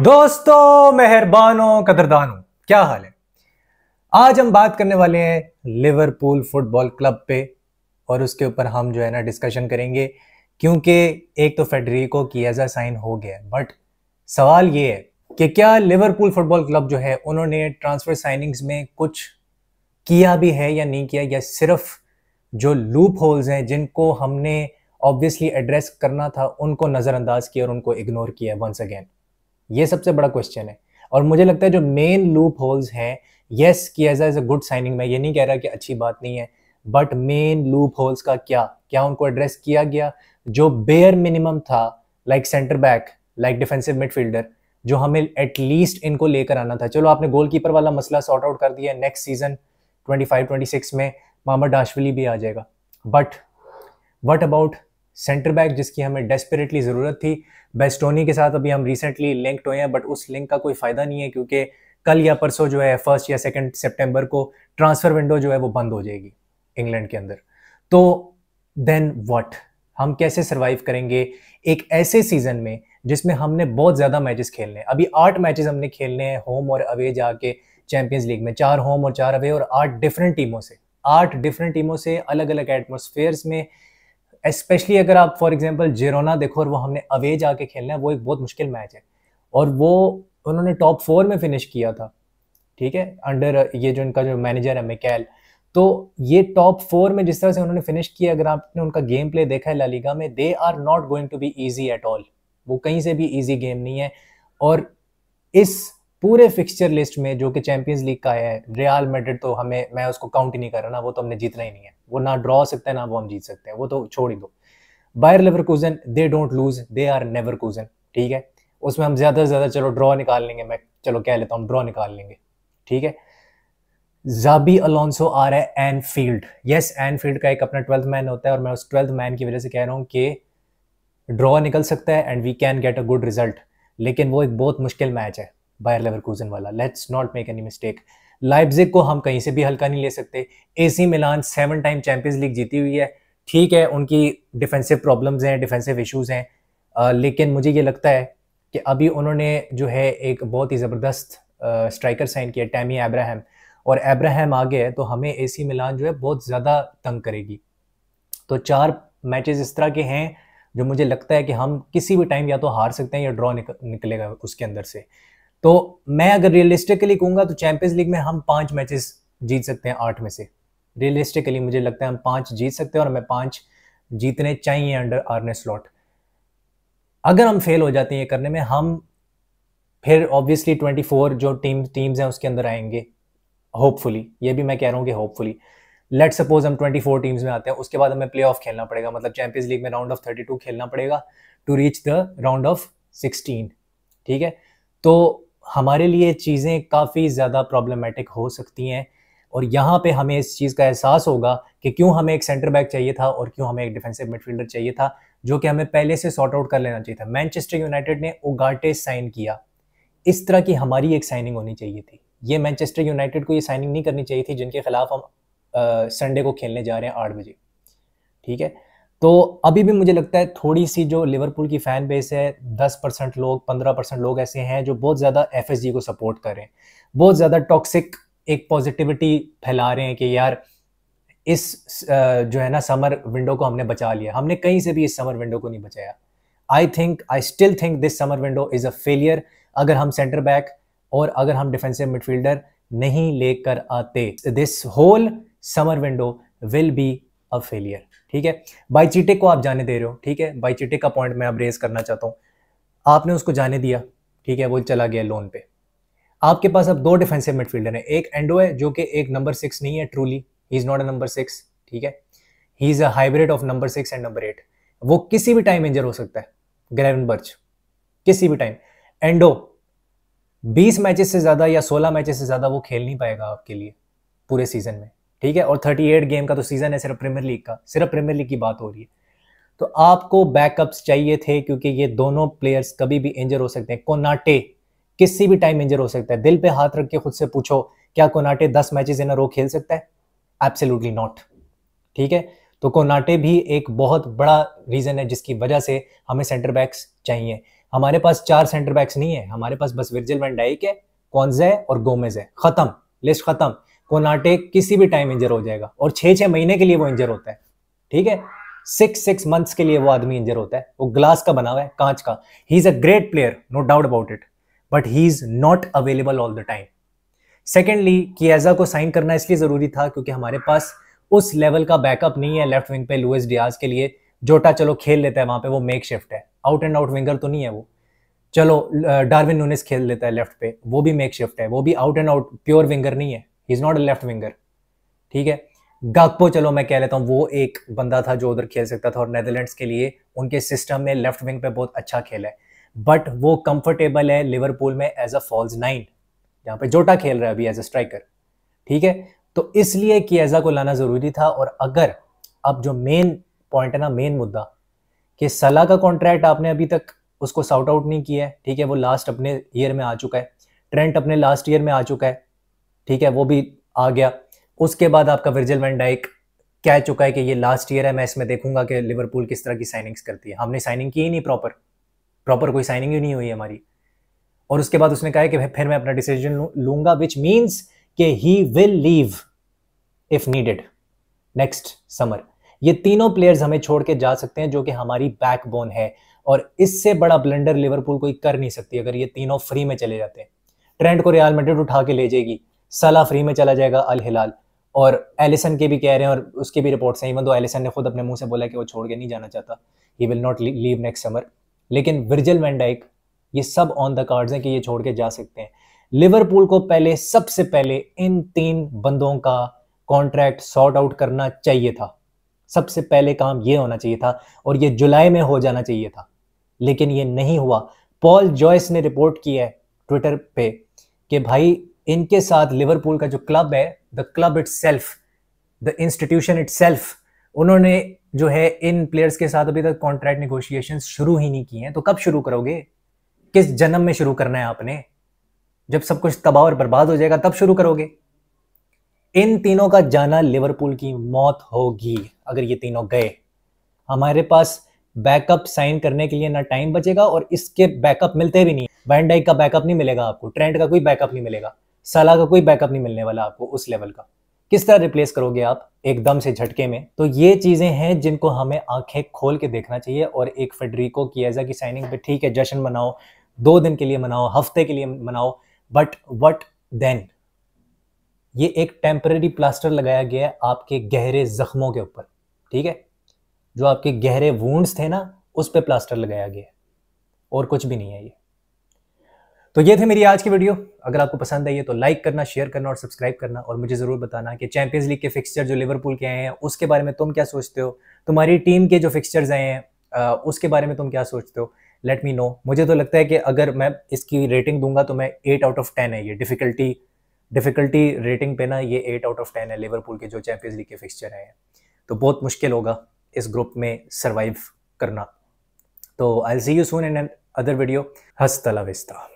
दोस्तों, मेहरबानों, कदरदानों, क्या हाल है। आज हम बात करने वाले हैं लिवरपूल फुटबॉल क्लब पे और उसके ऊपर हम जो है ना डिस्कशन करेंगे, क्योंकि एक तो फेडरिको किएजा साइन हो गया है, बट सवाल ये है कि क्या लिवरपूल फुटबॉल क्लब जो है उन्होंने ट्रांसफर साइनिंग्स में कुछ किया भी है या नहीं किया, या सिर्फ जो लूप होल्स हैं जिनको हमने ऑब्वियसली एड्रेस करना था उनको नज़रअंदाज किया और उनको इग्नोर किया वंस अगेन। ये सबसे बड़ा क्वेश्चन है। और मुझे लगता है जो मेन लूप होल्स हैं, yes Chiesa is a good signing, मैं ये नहीं कह रहा कि अच्छी बात नहीं है, बट मेन लूप होल्स का क्या क्या उनको एड्रेस किया गया? जो बेयर मिनिमम था, like centre back, like defensive midfielder, जो हमें एटलीस्ट इनको लेकर आना था। चलो, आपने गोलकीपर वाला मसला सॉर्ट आउट कर दिया, नेक्स्ट सीजन 25-26 में मोहम्मद दाशविली भी आ जाएगा, but what about centre back जिसकी हमें डेस्परेटली ज़रूरत थी? बेस्टोनी के साथ अभी हम रिसेंटली लिंक्ड हुए हैं, बट उस लिंक का कोई फ़ायदा नहीं है, क्योंकि कल या परसों जो है 1 या 2 सितंबर को ट्रांसफ़र विंडो जो है वो बंद हो जाएगी इंग्लैंड के अंदर। तो देन व्हाट, हम कैसे सर्वाइव करेंगे एक ऐसे सीज़न में जिसमें हमने बहुत ज़्यादा मैचेस खेलने हैं? अभी 8 मैचेस हमने खेलने हैं होम और अवे जाके चैंपियंस लीग में, 4 होम और 4 अवे, और 8 डिफरेंट टीमों से अलग अलग एटमॉस्फेयर्स में। स्पेशली अगर आप फॉर एग्जांपल जिरोना देखो और वो हमने अवे जाके खेलना है, वो एक बहुत मुश्किल मैच है, और वो उन्होंने टॉप 4 में फिनिश किया था, ठीक है, अंडर ये जो इनका जो मैनेजर है मिकेल। तो ये टॉप 4 में जिस तरह से उन्होंने फिनिश किया, अगर आपने उनका गेम प्ले देखा है ला लीगा में, they are not going to be easy at all. वो कहीं से भी इजी गेम नहीं है। और इस पूरे फिक्सचर लिस्ट में जो कि चैंपियंस लीग का है, रियल मैड्रिड तो मैं उसको काउंट ही नहीं कर रहा ना, वो तो हमने जीतना ही नहीं है, वो ना ड्रॉ हो सकता है ना वो हम जीत सकते हैं, वो तो छोड़ ही दो। Bayer Leverkusen, they don't lose, they are Neverkusen, ठीक है, उसमें हम ज्यादा से ज्यादा चलो ड्रॉ निकाल लेंगे, मैं चलो कह लेता हूँ ड्रॉ निकाल लेंगे, ठीक है। जाबी अलोंसो आ रहा है एनफील्ड, यस एनफील्ड का एक अपना 12th मैन होता है, और मैं उस 12th मैन की वजह से कह रहा हूँ कि ड्रॉ निकल सकता है and we can get a good result, लेकिन वो एक बहुत मुश्किल मैच है बायर लेवरकुसन वाला, let's not make any mistake. Leipzig को हम कहीं से भी हल्का नहीं ले सकते। AC Milan 7 time Champions League जीती हुई है, ठीक है, उनकी डिफेंसिव प्रॉब्लम्स हैं, डिफेंसिव इश्यूज हैं, लेकिन मुझे ये लगता है कि अभी उन्होंने जो है एक बहुत ही ज़बरदस्त स्ट्राइकर साइन किया, टैमी अब्राहम, और अब्राहम आ गया है तो हमें एसी मिलान जो है बहुत ज़्यादा तंग करेगी। तो 4 मैचेस इस तरह के हैं जो मुझे लगता है कि हम किसी भी टाइम या तो हार सकते हैं या ड्रॉ निकलेगा उसके अंदर से। तो मैं अगर रियलिस्टिकली कहूँगा तो चैंपियंस लीग में हम 5 मैचेस जीत सकते हैं 8 में से। रियलिस्टिकली मुझे लगता है हम 5 जीत सकते हैं, और हमें 5 जीतने चाहिए अंडर आर्ने स्लॉट। अगर हम फेल हो जाते हैं ये करने में, हम फिर ऑब्वियसली 24 जो टीम्स हैं उसके अंदर आएंगे, होपफुली, ये भी मैं कह रहा हूँ कि होपफुली। लेट सपोज हम 24 टीम्स में आते हैं, उसके बाद हमें प्ले ऑफ खेलना पड़ेगा, मतलब चैंपियंस लीग में राउंड ऑफ 32 खेलना पड़ेगा to reach the round of 16, ठीक है। तो हमारे लिए चीज़ें काफ़ी ज़्यादा प्रॉब्लमेटिक हो सकती हैं, और यहाँ पे हमें इस चीज़ का एहसास होगा कि क्यों हमें एक सेंटर बैक चाहिए था और क्यों हमें एक डिफेंसिव मिडफील्डर चाहिए था, जो कि हमें पहले से सॉर्ट आउट कर लेना चाहिए था। मैनचेस्टर यूनाइटेड ने उगाटे साइन किया, इस तरह की हमारी एक साइनिंग होनी चाहिए थी। ये मैनचेस्टर यूनाइटेड को ये साइनिंग नहीं करनी चाहिए थी जिनके खिलाफ हम संडे को खेलने जा रहे हैं 8 बजे, ठीक है। तो अभी भी मुझे लगता है थोड़ी सी जो लिवरपूल की फ़ैन बेस है, 10% लोग, 15% लोग ऐसे हैं जो बहुत ज़्यादा एफएसजी को सपोर्ट कर रहे हैं, बहुत ज़्यादा टॉक्सिक एक पॉजिटिविटी फैला रहे हैं कि यार इस जो है ना समर विंडो को हमने बचा लिया। हमने कहीं से भी इस समर विंडो को नहीं बचाया। I still think this summer window is a failure, अगर हम सेंटर बैक और अगर हम डिफेंसिव मिडफील्डर नहीं लेकर आते। This whole summer window will be a failure, ठीक है। बाईचीटे को आप जाने दे रहे हो, ठीक है, बाईचीटे का पॉइंट मैं अब रेज करना चाहता हूँ। आपने उसको जाने दिया, ठीक है, वो चला गया लोन पे। आपके पास अब 2 डिफेंसिव मिडफील्डर हैं, एक एंडो है जो कि एक नंबर 6 नहीं है, truly he is not a number 6, ठीक है, ही is a hybrid of number 6 and number 8। वो किसी भी टाइम इंजर हो सकता है, ग्रेवनबर्च, किसी भी टाइम। एंडो 20 मैचेस से ज़्यादा या 16 मैचेस से ज़्यादा वो खेल नहीं पाएगा आपके लिए पूरे सीजन में, ठीक है, और 38 गेम का तो सीजन है सिर्फ प्रीमियर लीग का, सिर्फ प्रीमियर लीग की बात हो रही है। तो आपको बैकअप्स चाहिए थे, क्योंकि ये दोनों प्लेयर्स कभी भी इंजर हो सकते हैं। कोनाटे किसी भी टाइम इंजर हो सकता है, दिल पे हाथ रख के खुद से पूछो, क्या कोनाटे 10 मैचेस इन अ रो खेल सकता है? एब्सोल्युटली नॉट, ठीक है। तो कोनाटे भी एक बहुत बड़ा रीजन है जिसकी वजह से हमें सेंटर बैक्स चाहिए। हमारे पास 4 सेंटर बैक्स नहीं है, हमारे पास बस विर्जिल वैन डाइक है, कॉन्जे है और गोमेज है। खत्म, लिस्ट खत्म। कोनाटे किसी भी टाइम इंजर हो जाएगा और 6-6 महीने के लिए वो इंजर होता है, ठीक है। 6 मंथ्स के लिए वो आदमी इंजर होता है। वो ग्लास का बना हुआ है, कांच का। He is a great player, no doubt about it, but he is not available all the time. Secondly, Chiesa को साइन करना इसलिए जरूरी था क्योंकि हमारे पास उस लेवल का बैकअप नहीं है लेफ्ट विंग पे लुइस डियाज के लिए। जोटा चलो खेल लेता है वहां पे, वो मेक शिफ्ट है, आउट एंड आउट विंगर तो नहीं है वो। चलो डार्विन नूनेस खेल लेता है लेफ्ट पे, वो भी मेक शिफ्ट है, वो भी out and out pure winger नहीं है, ही is not a left winger, ठीक है। गाकपो चलो मैं कह लेता हूँ वो एक बंदा था जो उधर खेल सकता था और नेदरलैंड्स के लिए उनके सिस्टम में लेफ्ट विंग पे बहुत अच्छा खेला है, बट वो कंफर्टेबल है लिवरपूल में एज अ फॉल्स 9, जहां पे जोटा खेल रहा है अभी एज अ स्ट्राइकर, ठीक है। तो इसलिए किएजा को लाना जरूरी था। और अगर अब जो मेन पॉइंट है ना, मेन मुद्दा, कि सलाह का कॉन्ट्रैक्ट आपने अभी तक उसको सॉर्ट आउट नहीं किया है, ठीक है, वो लास्ट अपने ईयर में आ चुका है। ट्रेंट अपने लास्ट ईयर में आ चुका है, ठीक है, वो भी आ गया। उसके बाद आपका विर्जिल वैन डाइक कह चुका है कि ये लास्ट ईयर है, मैं इसमें देखूंगा कि लिवरपूल किस तरह की साइनिंग्स करती है। हमने साइनिंग की ही नहीं, प्रॉपर कोई साइनिंग ही नहीं हुई हमारी। और उसके बाद उसने कहा है कि फिर मैं अपना डिसीजन लूंगा, विच मीन्स कि he will leave if needed next summer. ये तीनों प्लेयर्स हमें छोड़ के जा सकते हैं जो कि हमारी बैकबोन है, और इससे बड़ा ब्लंडर लिवरपूल कोई कर नहीं सकती अगर ये तीनों फ्री में चले जाते हैं। ट्रेंट को रियल मैड्रिड उठा के ले जाएगी, सला फ्री में चला जाएगा अल हिलाल, और एलिसन के भी कह रहे हैं और उसके भी रिपोर्ट्स हैं, इवन दो एलिसन ने खुद अपने मुंह से बोला कि वो छोड़ के नहीं जाना चाहता, he will not leave next summer. लेकिन विर्जिल वैन डाइक, ये सब ऑन द कार्ड्स हैं कि ये छोड़ के जा सकते हैं। लिवरपूल को पहले, सबसे पहले इन 3 बंदों का कॉन्ट्रैक्ट सॉर्ट आउट करना चाहिए था। सबसे पहले काम ये होना चाहिए था और ये जुलाई में हो जाना चाहिए था, लेकिन ये नहीं हुआ। पॉल जॉयस ने रिपोर्ट किया है ट्विटर पे कि भाई इनके साथ लिवरपूल का जो क्लब है, the club itself, the institution itself, उन्होंने जो है इन प्लेयर्स के साथ अभी तक कॉन्ट्रैक्ट नेगोशिएशंस शुरू ही नहीं किए हैं। तो कब शुरू करोगे? किस जन्म में शुरू करना है आपने? जब सब कुछ तबाह और बर्बाद हो जाएगा तब शुरू करोगे? इन तीनों का जाना लिवरपूल की मौत होगी अगर ये तीनों गए। हमारे पास बैकअप साइन करने के लिए ना टाइम बचेगा और इसके बैकअप मिलते भी नहीं। वैन डाइक का बैकअप नहीं मिलेगा आपको, ट्रेंट का कोई बैकअप नहीं मिलेगा, सलाह का कोई बैकअप नहीं मिलने वाला आपको उस लेवल का। किस तरह रिप्लेस करोगे आप एकदम से झटके में? तो ये चीजें हैं जिनको हमें आंखें खोल के देखना चाहिए। और एक फेडरिको किएजा की साइनिंग पे ठीक है, जश्न मनाओ, 2 दिन के लिए मनाओ, हफ्ते के लिए मनाओ, बट व्हाट देन? ये एक टेम्पररी प्लास्टर लगाया गया है आपके गहरे जख्मों के ऊपर, ठीक है, जो आपके गहरे वुंड्स थे ना, उस पे प्लास्टर लगाया गया है, और कुछ भी नहीं है ये। तो ये थे मेरी आज की वीडियो। अगर आपको पसंद आई है तो लाइक करना, शेयर करना और सब्सक्राइब करना, और मुझे जरूर बताना कि चैंपियंस लीग के फिक्सचर जो लिवरपूल के आए हैं उसके बारे में तुम क्या सोचते हो, तुम्हारी टीम के जो फिक्सचर्स आए हैं उसके बारे में तुम क्या सोचते हो, लेट मी नो। मुझे तो लगता है कि अगर मैं इसकी रेटिंग दूंगा तो मैं 8 आउट ऑफ 10 है ये डिफिकल्टी रेटिंग पे ना, ये 8 आउट ऑफ 10 है लिवरपूल के जो चैंपियंस लीग के फिक्सचर हैं। तो बहुत मुश्किल होगा इस ग्रुप में सरवाइव करना। तो I will see you soon in other video. हस्ता ला विस्ता।